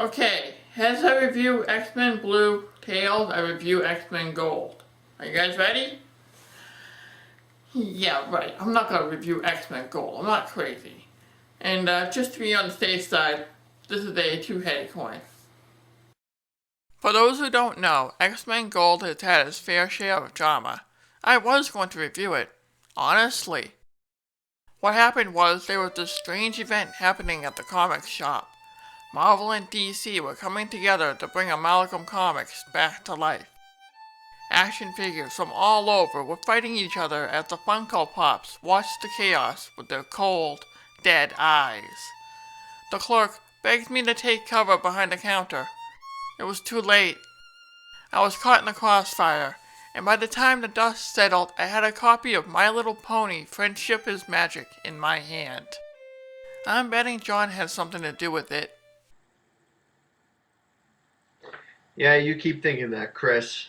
Okay, as I review X-Men Blue, Tails, I review X-Men Gold. Are you guys ready? Yeah, right. I'm not gonna review X-Men Gold. I'm not crazy. And just to be on the safe side, this is a two-headed coin. For those who don't know, X-Men Gold has had its fair share of drama. I was going to review it. Honestly. What happened was there was this strange event happening at the comics shop. Marvel and DC were coming together to bring Amalgam Comics back to life. Action figures from all over were fighting each other as the Funko Pops watched the chaos with their cold, dead eyes. The clerk begged me to take cover behind the counter. It was too late. I was caught in the crossfire, and by the time the dust settled, I had a copy of My Little Pony Friendship is Magic in my hand. I'm betting John had something to do with it. Yeah, you keep thinking that, Chris.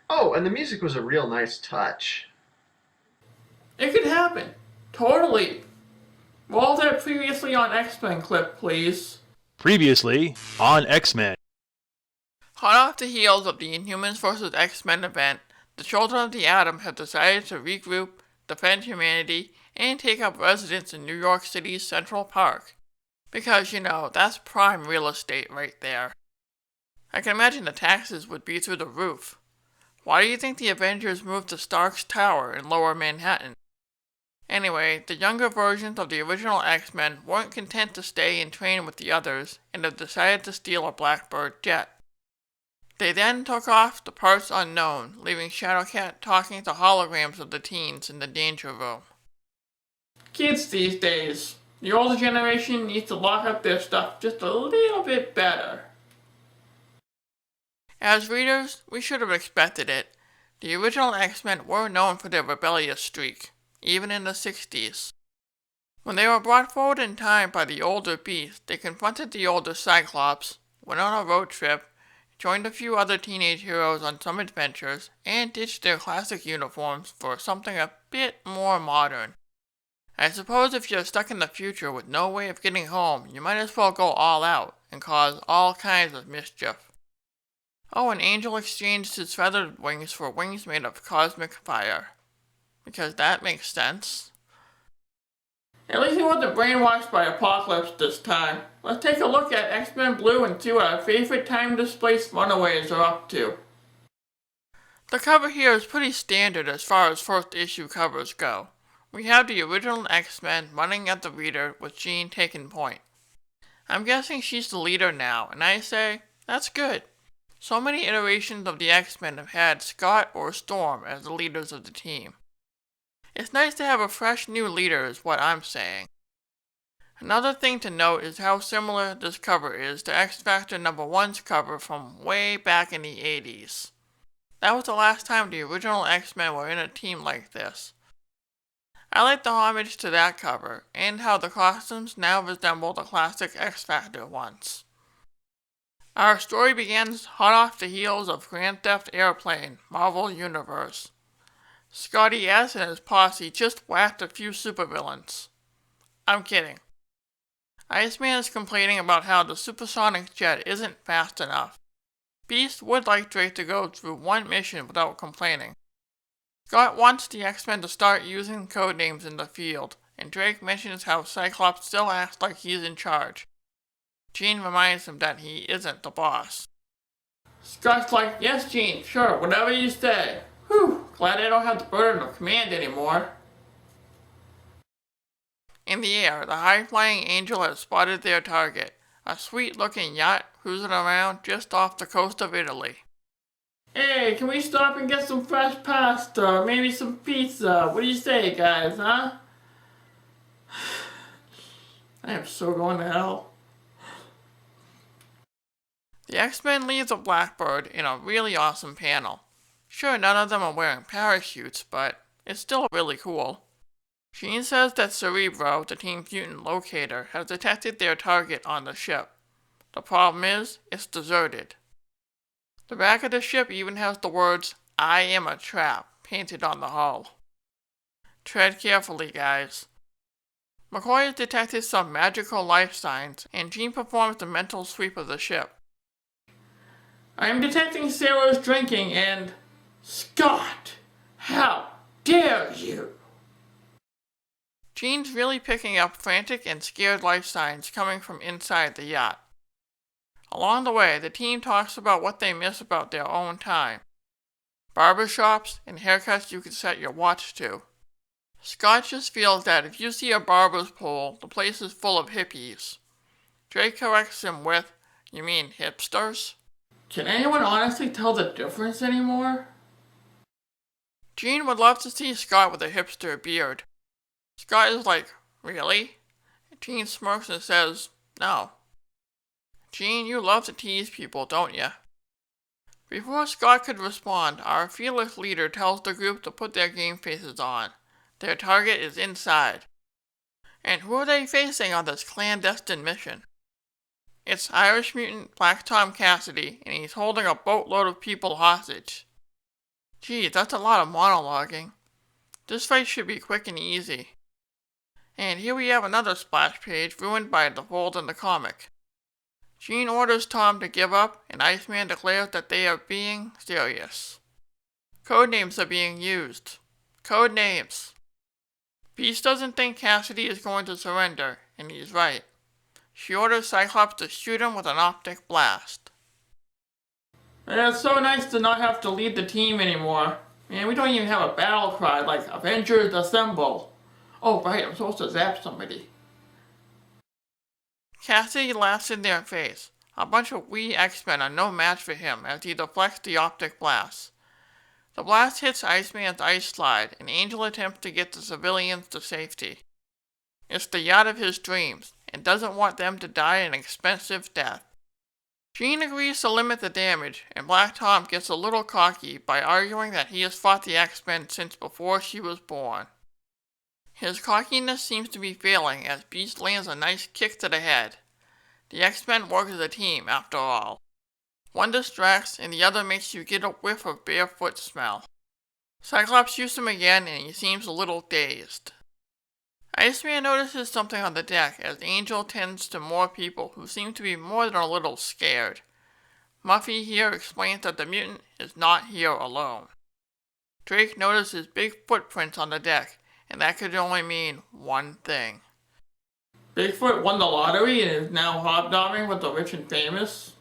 Oh, and the music was a real nice touch. It could happen. Totally. Roll that previously on X-Men clip, please. Previously on X-Men. Hot off the heels of the Inhumans vs. X-Men event, the Children of the Atom have decided to regroup, defend humanity, and take up residence in New York City's Central Park. Because, that's prime real estate right there. I can imagine the taxes would be through the roof. Why do you think the Avengers moved to Stark's Tower in Lower Manhattan? Anyway, the younger versions of the original X-Men weren't content to stay and train with the others, and have decided to steal a Blackbird jet. They then took off to parts unknown, leaving Shadowcat talking to holograms of the teens in the danger room. Kids these days, the older generation needs to lock up their stuff just a little bit better. As readers, we should have expected it. The original X-Men were known for their rebellious streak, even in the 60s. When they were brought forward in time by the older Beast, they confronted the older Cyclops, went on a road trip, joined a few other teenage heroes on some adventures, and ditched their classic uniforms for something a bit more modern. I suppose if you're stuck in the future with no way of getting home, you might as well go all out and cause all kinds of mischief. Oh, and Angel exchanged his feathered wings for wings made of cosmic fire. Because that makes sense. At least he wasn't brainwashed by Apocalypse this time. Let's take a look at X-Men Blue and see what our favorite time-displaced runaways are up to. The cover here is pretty standard as far as first issue covers go. We have the original X-Men running at the reader with Jean taking point. I'm guessing she's the leader now, and I say, that's good. So many iterations of the X-Men have had Scott or Storm as the leaders of the team. It's nice to have a fresh new leader is what I'm saying. Another thing to note is how similar this cover is to X-Factor #1's cover from way back in the 80s. That was the last time the original X-Men were in a team like this. I like the homage to that cover, and how the costumes now resemble the classic X-Factor ones. Our story begins hot off the heels of Grand Theft Airplane, Marvel Universe. Scotty S and his posse just whacked a few supervillains. I'm kidding. Iceman is complaining about how the supersonic jet isn't fast enough. Beast would like Drake to go through one mission without complaining. Scott wants the X-Men to start using codenames in the field, and Drake mentions how Cyclops still acts like he's in charge. Jean reminds him that he isn't the boss. Scott's like, yes Jean, sure, whatever you say. Whew, glad I don't have the burden of command anymore. In the air, the high-flying Angel has spotted their target, a sweet-looking yacht cruising around just off the coast of Italy. Hey, can we stop and get some fresh pasta, or maybe some pizza? What do you say, guys, huh? I am so going to hell. The X-Men leave the Blackbird in a really awesome panel. Sure, none of them are wearing parachutes, but it's still really cool. Jean says that Cerebro, the Team Mutant locator, has detected their target on the ship. The problem is, it's deserted. The back of the ship even has the words, "I am a trap," painted on the hull. Tread carefully, guys. McCoy has detected some magical life signs, and Jean performs the mental sweep of the ship. I am detecting sailors drinking and... Scott! How dare you! Jean's really picking up frantic and scared life signs coming from inside the yacht. Along the way, the team talks about what they miss about their own time. Barbershops and haircuts you could set your watch to. Scott just feels that if you see a barber's pole, the place is full of hippies. Drake corrects him with, "You mean hipsters?" Can anyone honestly tell the difference anymore? Jean would love to see Scott with a hipster beard. Scott is like, "Really?" Jean smirks and says, "No." Jean, you love to tease people, don't ya? Before Scott could respond, our fearless leader tells the group to put their game faces on. Their target is inside. And who are they facing on this clandestine mission? It's Irish mutant Black Tom Cassidy, and he's holding a boatload of people hostage. Geez, that's a lot of monologuing. This fight should be quick and easy. And here we have another splash page ruined by the fold in the comic. Jean orders Tom to give up, and Iceman declares that they are being serious. Codenames are being used. Codenames. Beast doesn't think Cassidy is going to surrender, and he's right. She orders Cyclops to shoot him with an optic blast. It's so nice to not have to lead the team anymore. Man, we don't even have a battle cry like Avengers Assemble. Oh right, I'm supposed to zap somebody. Cassidy laughs in their face. A bunch of wee X-Men are no match for him as he deflects the optic blast. The blast hits Iceman's ice slide, and Angel attempts to get the civilians to safety. It's the yacht of his dreams, and doesn't want them to die an expensive death. Jean agrees to limit the damage, and Black Tom gets a little cocky by arguing that he has fought the X-Men since before she was born. His cockiness seems to be failing as Beast lands a nice kick to the head. The X-Men work as a team, after all. One distracts, and the other makes you get a whiff of barefoot smell. Cyclops shoots him again, and he seems a little dazed. Iceman notices something on the deck as Angel tends to more people who seem to be more than a little scared. Muffy here explains that the mutant is not here alone. Drake notices big footprints on the deck, and that could only mean one thing. Bigfoot won the lottery and is now hobnobbing with the rich and famous?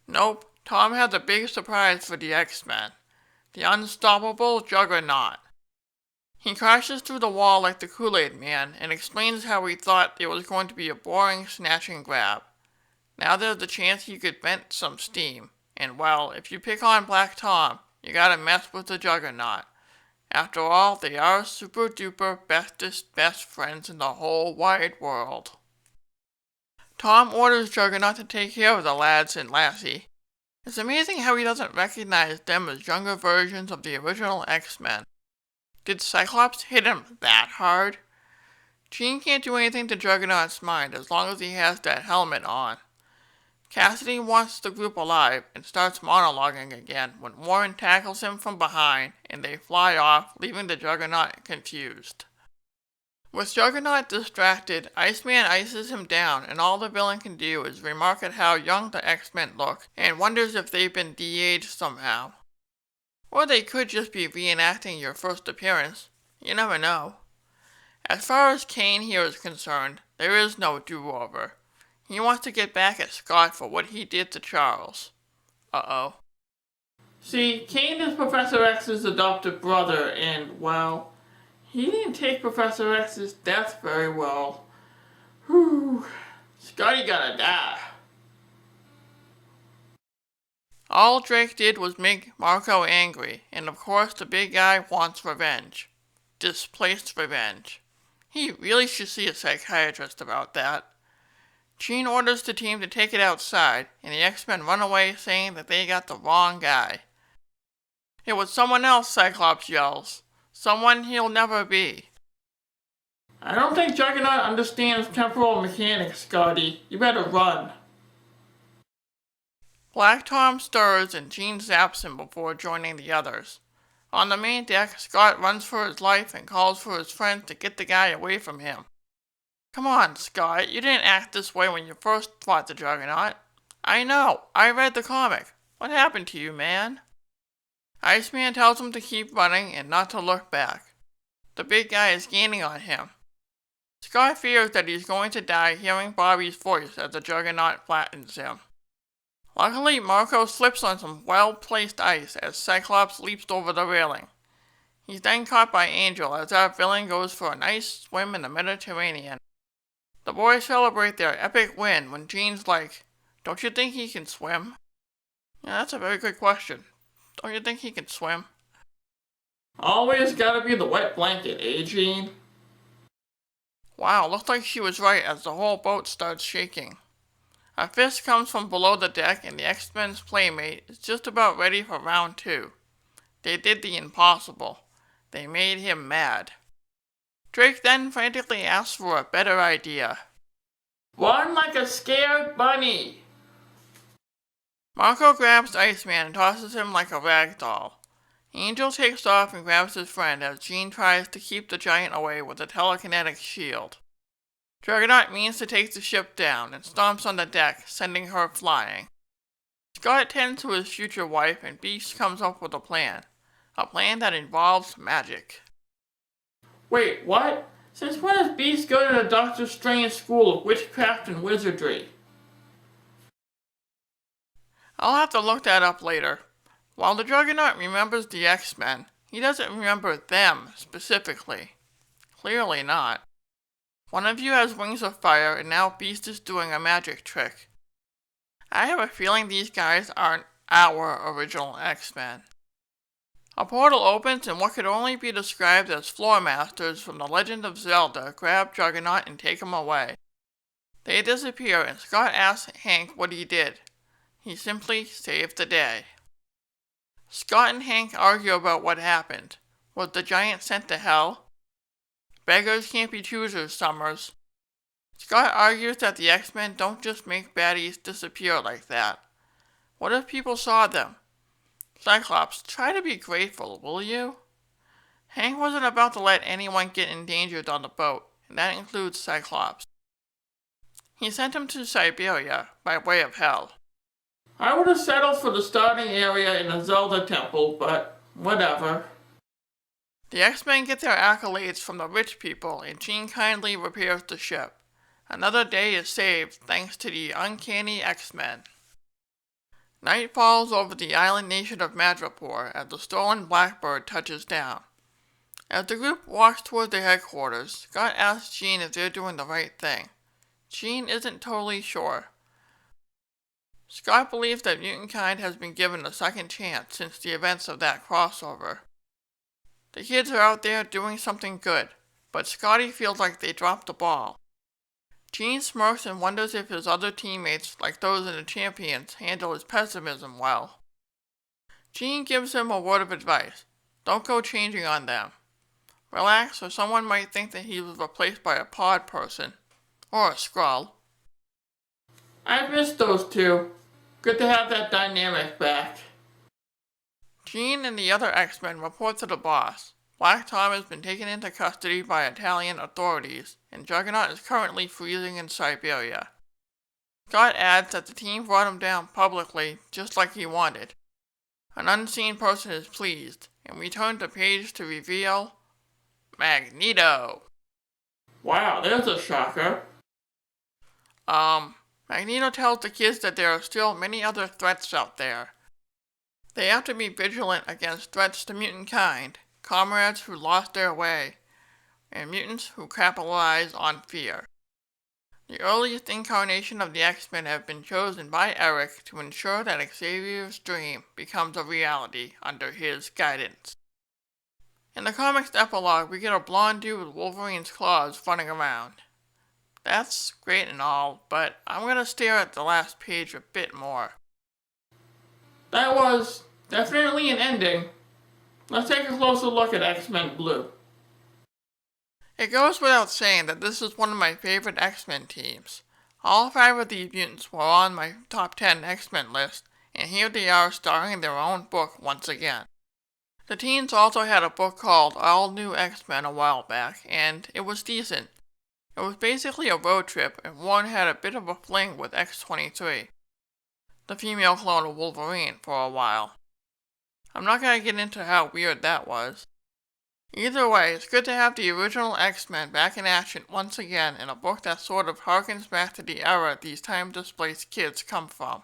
Nope, Tom has a big surprise for the X-Men. The unstoppable Juggernaut. He crashes through the wall like the Kool-Aid Man and explains how he thought it was going to be a boring snatch and grab. Now there's the chance he could vent some steam, and well, if you pick on Black Tom, you gotta mess with the Juggernaut. After all, they are super duper bestest best friends in the whole wide world. Tom orders Juggernaut to take care of the lads and lassie. It's amazing how he doesn't recognize them as younger versions of the original X-Men. Did Cyclops hit him that hard? Jean can't do anything to Juggernaut's mind as long as he has that helmet on. Cassidy wants the group alive and starts monologuing again when Warren tackles him from behind and they fly off, leaving the Juggernaut confused. With Juggernaut distracted, Iceman ices him down, and all the villain can do is remark at how young the X-Men look and wonders if they've been de-aged somehow. Or they could just be reenacting your first appearance. You never know. As far as Kane here is concerned, there is no do-over. He wants to get back at Scott for what he did to Charles. Uh-oh. See, Kane is Professor X's adopted brother, and, well, he didn't take Professor X's death very well. Whew. Scotty gotta die. All Drake did was make Marco angry, and of course the big guy wants revenge. Displaced revenge. He really should see a psychiatrist about that. Jean orders the team to take it outside, and the X-Men run away saying that they got the wrong guy. It was someone else, Cyclops yells. Someone he'll never be. I don't think Juggernaut understands temporal mechanics, Scotty. You better run. Black Tom stirs and Jean zaps him before joining the others. On the main deck, Scott runs for his life and calls for his friends to get the guy away from him. Come on, Scott, you didn't act this way when you first fought the Juggernaut. I know, I read the comic. What happened to you, man? Iceman tells him to keep running and not to look back. The big guy is gaining on him. Scott fears that he's going to die hearing Bobby's voice as the Juggernaut flattens him. Luckily, Marco slips on some well-placed ice as Cyclops leaps over the railing. He's then caught by Angel as our villain goes for a nice swim in the Mediterranean. The boys celebrate their epic win when Jean's like, "Don't you think he can swim?" Yeah, that's a very good question. Don't you think he can swim? Always gotta be the wet blanket, eh, Jean? Wow, looks like she was right as the whole boat starts shaking. A fist comes from below the deck and the X-Men's playmate is just about ready for round 2. They did the impossible. They made him mad. Drake then frantically asks for a better idea. Run like a scared bunny! Marco grabs Iceman and tosses him like a rag doll. Angel takes off and grabs his friend as Jean tries to keep the giant away with a telekinetic shield. Juggernaut means to take the ship down and stomps on the deck, sending her flying. Scott tends to his future wife and Beast comes up with a plan that involves magic. Wait, what? Since when does Beast go to the Doctor Strange School of Witchcraft and Wizardry? I'll have to look that up later. While the Juggernaut remembers the X-Men, he doesn't remember them specifically. Clearly not. One of you has wings of fire and now Beast is doing a magic trick. I have a feeling these guys aren't our original X-Men. A portal opens and what could only be described as floor masters from The Legend of Zelda grab Juggernaut and take him away. They disappear and Scott asks Hank what he did. He simply saved the day. Scott and Hank argue about what happened. Was the giant sent to hell? Beggars can't be choosers, Summers. Scott argues that the X-Men don't just make baddies disappear like that. What if people saw them? Cyclops, try to be grateful, will you? Hank wasn't about to let anyone get endangered on the boat, and that includes Cyclops. He sent him to Siberia by way of hell. I would have settled for the starting area in the Zelda temple, but whatever. The X-Men get their accolades from the rich people, and Jean kindly repairs the ship. Another day is saved thanks to the uncanny X-Men. Night falls over the island nation of Madripoor as the stolen Blackbird touches down. As the group walks toward their headquarters, Scott asks Jean if they're doing the right thing. Jean isn't totally sure. Scott believes that mutant kind has been given a second chance since the events of that crossover. The kids are out there doing something good, but Scotty feels like they dropped the ball. Jean smirks and wonders if his other teammates, like those in the Champions, handle his pessimism well. Jean gives him a word of advice. Don't go changing on them. Relax, or someone might think that he was replaced by a pod person. Or a Skrull. I've missed those two. Good to have that dynamic back. Jean and the other X-Men report to the boss. Black Tom has been taken into custody by Italian authorities, and Juggernaut is currently freezing in Siberia. Scott adds that the team brought him down publicly, just like he wanted. An unseen person is pleased, and we turn the page to reveal Magneto. Wow, there's a shocker. Magneto tells the kids that there are still many other threats out there. They have to be vigilant against threats to mutant kind, comrades who lost their way, and mutants who capitalize on fear. The earliest incarnation of the X-Men have been chosen by Eric to ensure that Xavier's dream becomes a reality under his guidance. In the comic's epilogue, we get a blonde dude with Wolverine's claws running around. That's great and all, but I'm gonna stare at the last page a bit more. That was definitely an ending. Let's take a closer look at X-Men Blue. It goes without saying that this is one of my favorite X-Men teams. All 5 of these mutants were on my top 10 X-Men list, and here they are starring their own book once again. The teens also had a book called All New X-Men a while back, and it was decent. It was basically a road trip, and Warren had a bit of a fling with X-23, the female clone of Wolverine, for a while. I'm not gonna get into how weird that was. Either way, it's good to have the original X-Men back in action once again in a book that sort of harkens back to the era these time-displaced kids come from.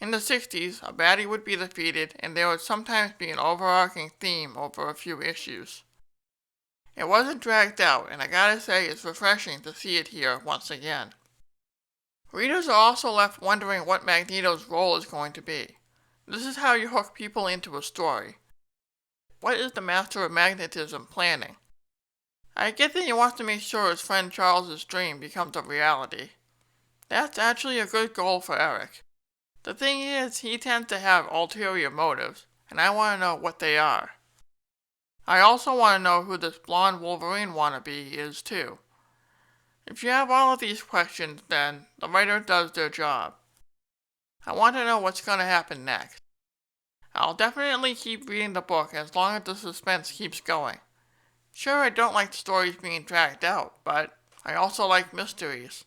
In the 60s, a baddie would be defeated, and there would sometimes be an overarching theme over a few issues. It wasn't dragged out, and I gotta say it's refreshing to see it here once again. Readers are also left wondering what Magneto's role is going to be. This is how you hook people into a story. What is the Master of Magnetism planning? I get that he wants to make sure his friend Charles's dream becomes a reality. That's actually a good goal for Eric. The thing is, he tends to have ulterior motives, and I want to know what they are. I also want to know who this blonde Wolverine wannabe is too. If you have all of these questions, then the writer does their job. I want to know what's going to happen next. I'll definitely keep reading the book as long as the suspense keeps going. Sure, I don't like stories being dragged out, but I also like mysteries.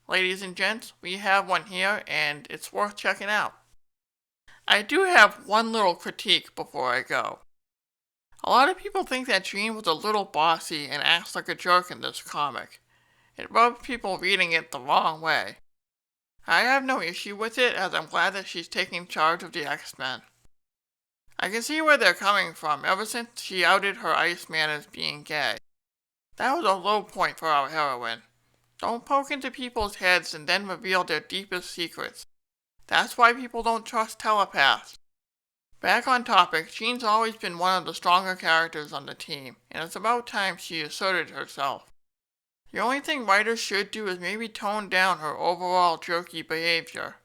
Ladies and gents, we have one here, and it's worth checking out. I do have one little critique before I go. A lot of people think that Jean was a little bossy and acts like a jerk in this comic. It rubs people reading it the wrong way. I have no issue with it, as I'm glad that she's taking charge of the X-Men. I can see where they're coming from ever since she outed her Iceman as being gay. That was a low point for our heroine. Don't poke into people's heads and then reveal their deepest secrets. That's why people don't trust telepaths. Back on topic, Jean's always been one of the stronger characters on the team, and it's about time she asserted herself. The only thing writers should do is maybe tone down her overall jerky behavior.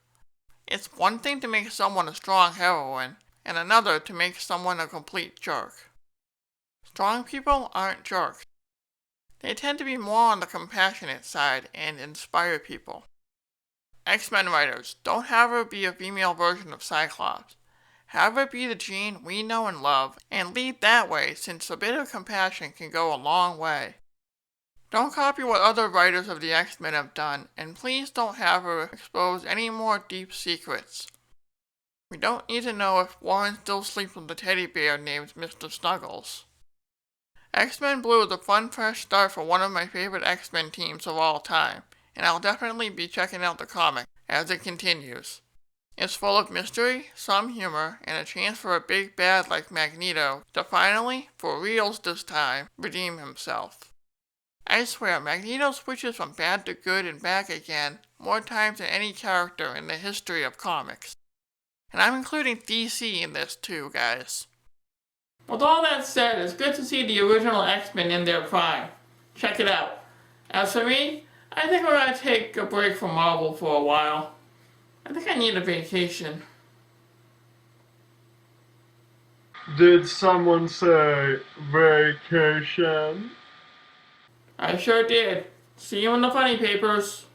It's one thing to make someone a strong heroine, and another to make someone a complete jerk. Strong people aren't jerks. They tend to be more on the compassionate side and inspire people. X-Men writers, don't have her be a female version of Cyclops. Have her be the Jean we know and love, and lead that way, since a bit of compassion can go a long way. Don't copy what other writers of the X-Men have done, and please don't have her expose any more deep secrets. We don't need to know if Warren still sleeps with a teddy bear named Mr. Snuggles. X-Men Blue is a fun fresh start for one of my favorite X-Men teams of all time, and I'll definitely be checking out the comic as it continues. It's full of mystery, some humor, and a chance for a big bad like Magneto to finally, for reals this time, redeem himself. I swear, Magneto switches from bad to good and back again more times than any character in the history of comics. And I'm including DC in this too, guys. With all that said, it's good to see the original X-Men in their prime. Check it out. As for me, I think we're gonna take a break from Marvel for a while. I think I need a vacation. Did someone say vacation? I sure did. See you in the funny papers.